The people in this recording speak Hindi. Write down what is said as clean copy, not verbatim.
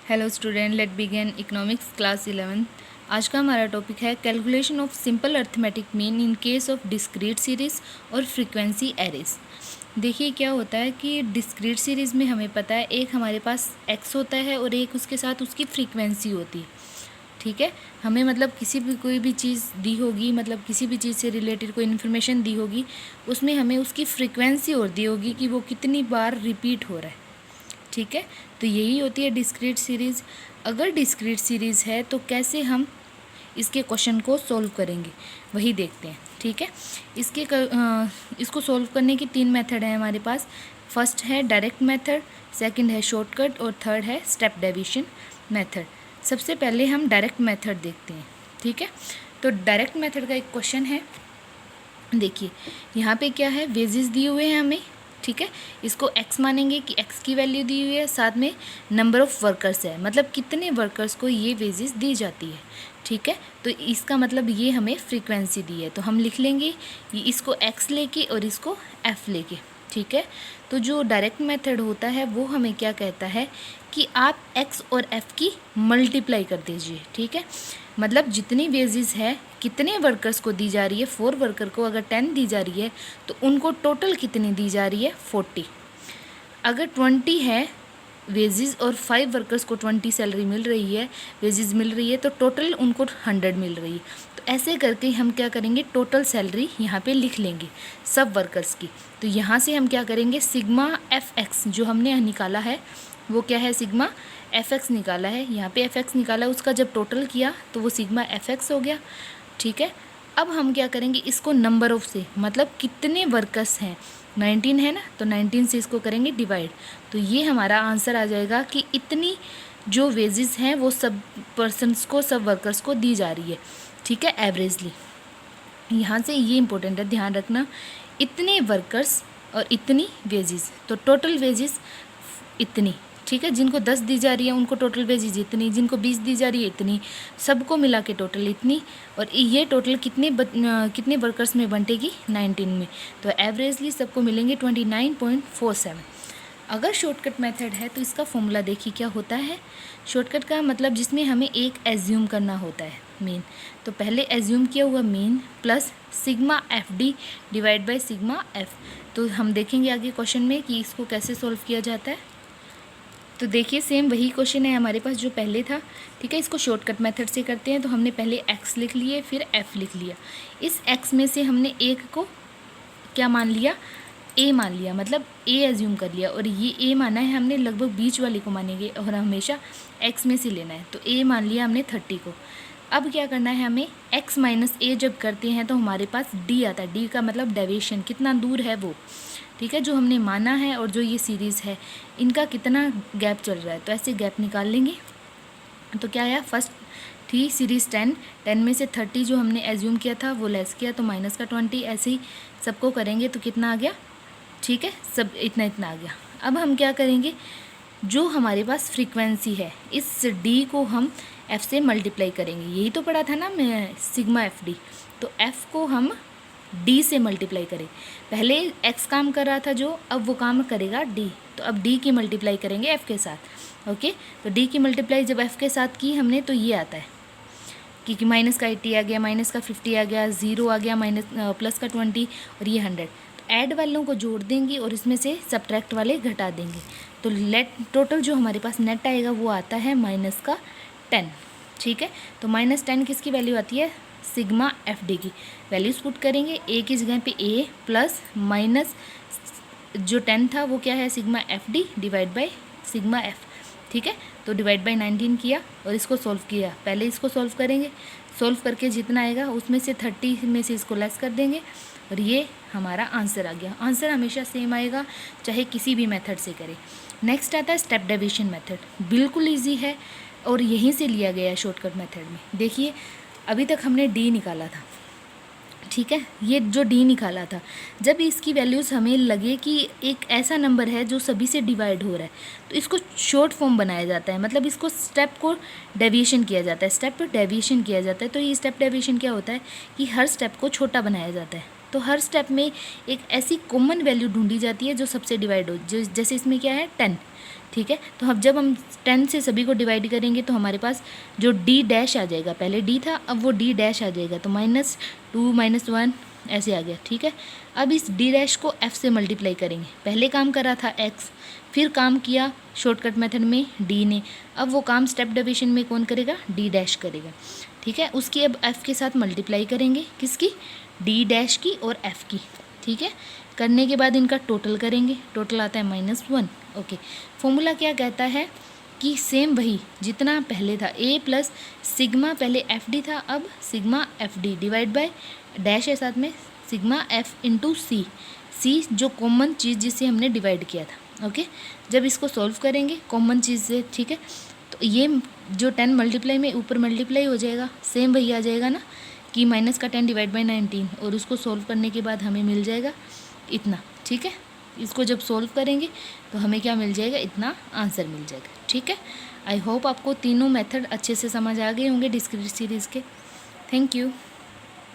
Hello student, let begin economics class 11। आज का हमारा टॉपिक है calculation of simple arithmetic mean in case of discrete series और फ्रीक्वेंसी एरेज। देखिए क्या होता है कि डिस्क्रीट सीरीज़ में हमें पता है एक हमारे पास एक्स होता है और एक उसके साथ उसकी फ्रीक्वेंसी होती है। ठीक है, हमें मतलब किसी भी कोई भी चीज़ दी होगी, मतलब किसी भी चीज़ से रिलेटेड कोई इन्फॉर्मेशन दी होगी, उसमें हमें उसकी फ्रीक्वेंसी और दी होगी कि वो कितनी बार रिपीट हो रहा है। ठीक है, तो यही होती है डिस्क्रीट सीरीज़। अगर डिस्क्रीट सीरीज़ है तो कैसे हम इसके क्वेश्चन को सॉल्व करेंगे वही देखते हैं। ठीक है, इसको सॉल्व करने की 3 मेथड है हमारे पास। फर्स्ट है डायरेक्ट मेथड, सेकंड है शॉर्टकट और थर्ड है स्टेप डेविएशन मेथड। सबसे पहले हम डायरेक्ट मेथड देखते हैं। ठीक है, तो डायरेक्ट मेथड का एक क्वेश्चन है। देखिए यहाँ पे क्या है, वेजेस दिए हुए हैं हमें। ठीक है, इसको x मानेंगे कि x की वैल्यू दी हुई है, साथ में नंबर ऑफ़ वर्कर्स है, मतलब कितने वर्कर्स को ये वेजेस दी जाती है। ठीक है, तो इसका मतलब ये हमें फ्रीक्वेंसी दी है, तो हम लिख लेंगे ये इसको x लेके और इसको f लेके। ठीक है, तो जो डायरेक्ट मेथड होता है वो हमें क्या कहता है कि आप x और f की मल्टीप्लाई कर दीजिए। ठीक है, मतलब जितनी वेजेस है कितने वर्कर्स को दी जा रही है, 4 वर्कर को अगर 10 दी जा रही है तो उनको टोटल कितनी दी जा रही है, 40। अगर 20 है वेजेस और 5 वर्कर्स को 20 सैलरी मिल रही है, वेजेस मिल रही है, तो टोटल उनको 100 मिल रही है। तो ऐसे करके हम क्या करेंगे, टोटल सैलरी यहाँ पे लिख लेंगे सब वर्कर्स की। तो यहाँ से हम क्या करेंगे, सिग्मा एफ एक्स जो हमने निकाला है वो क्या है, सिग्मा एफ एक्स निकाला है। यहाँ पे एफ एक्स निकाला, उसका जब टोटल किया तो वो सिग्मा एफ एक्स हो गया। ठीक है, अब हम क्या करेंगे, इसको नंबर ऑफ से, मतलब कितने वर्कर्स हैं, 19 है ना, तो 19 से इसको करेंगे डिवाइड। तो ये हमारा आंसर आ जाएगा कि इतनी जो वेजेस हैं वो सब पर्सनस को, सब वर्कर्स को दी जा रही है। ठीक है, एवरेजली। यहाँ से ये इंपॉर्टेंट है, ध्यान रखना, इतने वर्कर्स और इतनी वेजेस, तो टोटल वेजेस इतनी। ठीक है, जिनको 10 दी जा रही है उनको टोटल वेजेस इतनी, जिनको 20 दी जा रही है इतनी, सबको मिला के टोटल इतनी। और ये टोटल कितने वर्कर्स में बंटेगी, 19 में, तो एवरेजली सबको मिलेंगे 29.47। अगर शॉर्टकट मेथड है तो इसका फॉर्मूला देखिए क्या होता है। शॉर्टकट का मतलब जिसमें हमें एक एज्यूम करना होता है मीन, तो पहले एज्यूम किया हुआ mean plus sigma F D divide by sigma F. तो हम देखेंगे आगे क्वेश्चन में कि इसको कैसे सॉल्व किया जाता है। तो देखिए सेम वही क्वेश्चन है हमारे पास जो पहले था। ठीक है, इसको शॉर्टकट मेथड से करते हैं। तो हमने पहले x लिख लिए, फिर f लिख लिया। इस x में से हमने एक को क्या मान लिया, a मान लिया, मतलब a एज्यूम कर लिया, और ये a माना है हमने, लगभग बीच वाले को मानेंगे और हमेशा x में से लेना है। तो a मान लिया हमने 30 को। अब क्या करना है हमें, x माइनस a जब करते हैं तो हमारे पास d आता है। d का मतलब डेविएशन, कितना दूर है वो। ठीक है, जो हमने माना है और जो ये सीरीज़ है इनका कितना गैप चल रहा है, तो ऐसे गैप निकाल लेंगे। तो क्या आया, फर्स्ट थी सीरीज़ 10 में से 30 जो हमने एज्यूम किया था वो लेस किया, तो माइनस का 20, ऐसे ही सबको करेंगे तो कितना आ गया। ठीक है, सब इतना इतना आ गया। अब हम क्या करेंगे, जो हमारे पास फ्रीक्वेंसी है इस डी को हम एफ़ से मल्टीप्लाई करेंगे। यही तो पढ़ा था ना मैं, सिग्मा एफ डी। तो एफ़ को हम डी से मल्टीप्लाई करें। पहले एक्स काम कर रहा था जो, अब वो काम करेगा डी, तो अब डी की मल्टीप्लाई करेंगे एफ़ के साथ। ओके, तो डी की मल्टीप्लाई जब एफ़ के साथ की हमने तो ये आता है क्योंकि माइनस का 80 आ गया, माइनस का 50 आ गया, 0 आ गया, माइनस प्लस का 20 और ये 100। तो ऐड वालों को जोड़ देंगे और इसमें से सब्ट्रैक्ट वाले घटा देंगे। तो टोटल जो हमारे पास नेट आएगा वो आता है माइनस का 10। ठीक है, तो माइनस 10 किसकी वैल्यू आती है, सिग्मा एफ डी की वैल्यूज पुट करेंगे। ए की जगह पे ए प्लस माइनस जो 10 था वो क्या है, sigma F D divide by sigma F. ठीक है, तो डिवाइड बाई 19 किया और इसको सॉल्व किया। पहले इसको सॉल्व करेंगे, सॉल्व करके जितना आएगा उसमें से 30 में से इसको लेस कर देंगे और ये हमारा आंसर आ गया। आंसर हमेशा सेम आएगा चाहे किसी भी मेथड से करें। नेक्स्ट आता है स्टेप डेविएशन मेथड, बिल्कुल ईजी है और यहीं से लिया गया है शॉर्टकट मेथड में। देखिए अभी तक हमने डी निकाला था। ठीक है, ये जो डी निकाला था, जब इसकी वैल्यूज़ हमें लगे कि एक ऐसा नंबर है जो सभी से डिवाइड हो रहा है तो इसको शॉर्ट फॉर्म बनाया जाता है, मतलब इसको स्टेप को डेविएशन किया जाता है, स्टेप पर डेविएशन किया जाता है। तो ये स्टेप डेविएशन क्या होता है कि हर स्टेप को छोटा बनाया जाता है। तो हर स्टेप में एक ऐसी कॉमन वैल्यू ढूंढी जाती है जो सबसे डिवाइड हो। जैसे इसमें क्या है 10, ठीक है। तो अब जब हम 10 से सभी को डिवाइड करेंगे तो हमारे पास जो डी डैश आ जाएगा, पहले डी था अब वो डी डैश आ जाएगा, तो -2 -1 ऐसे आ गया, ठीक है। अब इस डी डैश को एफ से मल्टीप्लाई करेंगे, पहले काम करा था एक्स, फिर काम किया शॉर्टकट मेथड में डी ने, अब वो काम स्टेप डिवीजन में कौन करेगा, डी डैश करेगा, ठीक है। उसकी अब एफ़ के साथ मल्टीप्लाई करेंगे, किसकी, डी डैश की और एफ़ की, ठीक है। करने के बाद इनका टोटल करेंगे, टोटल आता है -1, ओके। फॉर्मूला क्या कहता है कि सेम वही जितना पहले था, ए प्लस सिग्मा, पहले एफ डी था अब sigma F D divide by dash है साथ में सिग्मा एफ इंटू सी, सी जो कॉमन चीज़ जिससे हमने डिवाइड किया था, ओके। जब इसको सॉल्व करेंगे कॉमन चीज़ से, ठीक है, तो ये जो 10 मल्टीप्लाई में ऊपर मल्टीप्लाई हो जाएगा, सेम वही आ जाएगा ना कि माइनस का 10 डिवाइड बाई 19, और उसको सॉल्व करने के बाद हमें मिल जाएगा इतना, ठीक है। इसको जब सॉल्व करेंगे तो हमें क्या मिल जाएगा, इतना आंसर मिल जाएगा, ठीक है। आई होप आपको तीनों मेथड अच्छे से समझ आ गए होंगे डिस्क्रीट सीरीज़ के। Thank you.